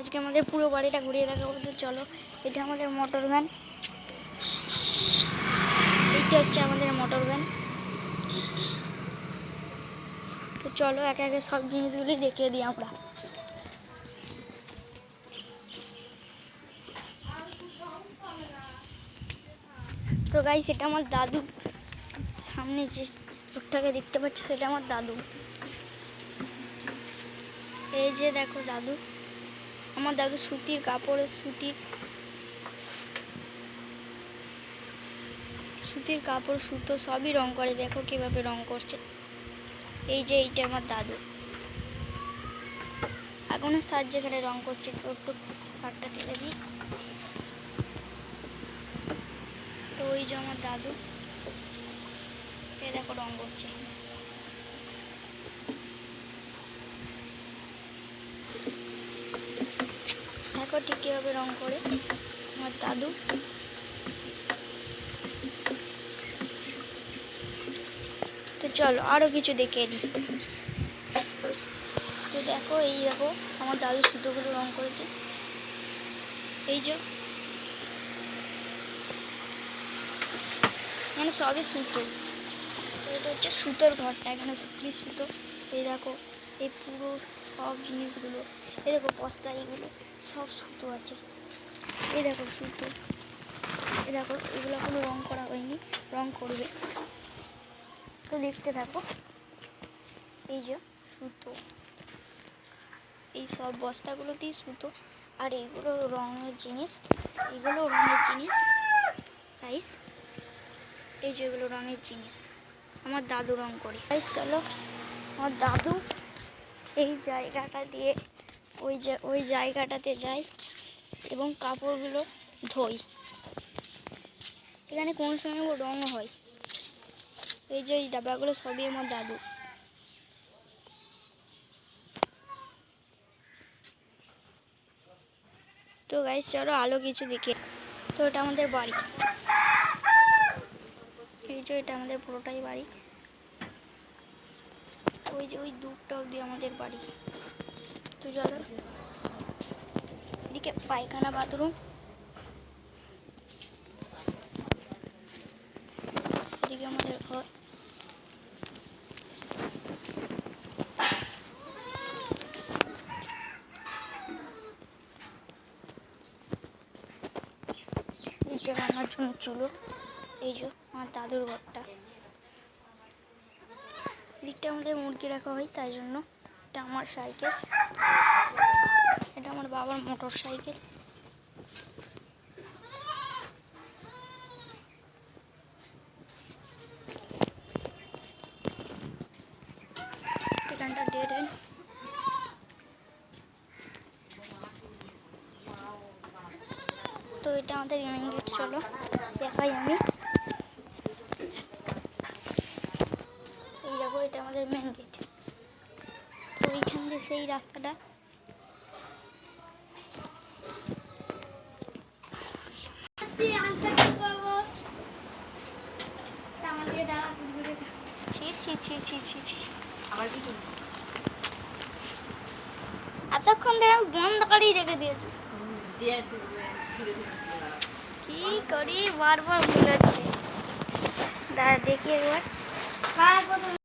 আজকে আমাদের পুরো বাড়িটা ঘুরিয়ে দেখাবো। তো চলো, এটা আমাদের মোটর ভ্যান, এইটা হচ্ছে আমাদের মোটর ভ্যান। তো চলো একে একে সব জিনিসগুলি দেখিয়ে দিই আমরা। তো গাইস, এটা আমার দাদু। সামনে যে লোকটাকে দেখতে পাচ্ছ সেটা আমার দাদু। এই যে দেখো দাদু, আমার দাদু সুতির কাপড়ে সুতির কাপড় সুতো সবই রং করে। দেখো কিভাবে রং করছে। এই যে এইটা আমার দাদু আগুনের সাহায্যে এখানে রং করছে। একটু পাটটা ঠেলে দিই। তো ওই যে আমার দাদু, এই দেখো রং করছে। দেখো ঠিক কিভাবে রং করে আমার দাদু। তো চলো আরো কিছু দেখিয়ে দিই। তো দেখো, এই দেখো আমার দাদু সুতোগুলো রং করেছে। এই যে এখানে সবই সুতো। তো এটা হচ্ছে সুতোর ঘরটা, এখানে সবই সুতো। এই দেখো এই পুরো সব জিনিসগুলো, এই দেখো বস্তা, এইগুলো সব সুতো আছে। এই দেখো সুতো, এই দেখো এগুলো কোনো রং করা হয়নি, রং করবে। তো দেখতে থাকো। এই যে সুতো, এই সব বস্তাগুলোতেই সুতো। আর এইগুলো রঙের জিনিস, এগুলো রঙের জিনিস গাইস। এই যে এগুলো রঙের জিনিস, আমার দাদু রং করে। গাইস চলো, আমার দাদু এই জায়গাটা দিয়ে ওই জায়গাটাতে যায় এবং কাপড়গুলো ধোয়। এখানে কোন সময় রঙও হয়। এই যে এই ডাব্বাগুলো সবই আমার দাদু। তো গাইস চলো আলো কিছু দেখে। তো এটা আমাদের বাড়ি। এই যে এটা আমাদের পুরোটাই বাড়ি। ওই যে ওই দূরটা অবধি আমাদের বাড়ি। তো চলো, এদিকে পায়খানা বাথরুম, এদিকে আমাদের ঘর। এইটা রান্নার জন্য চুলো। এই যে আমার দাদুর ঘরটা। দিকটা আমাদের মুরগি রাখা হয়, তাই জন্য। এটা আমার সাইকেল, এটা আমার বাবার মোটর সাইকেল। এখানটা ডেড এন্ড। তো এটা আমাদের মেইন গেট। চলো দেখাই আমি। এই দেখো এটা আমাদের মেইন গেট। তো এইখান দিয়ে সেই রাস্তাটা। এতক্ষণ ধরে আমি বন্ধ করেই রেখে দিয়েছি। কি করি বারবার ভুলে যাচ্ছি। দাঁড়া দেখি একবার।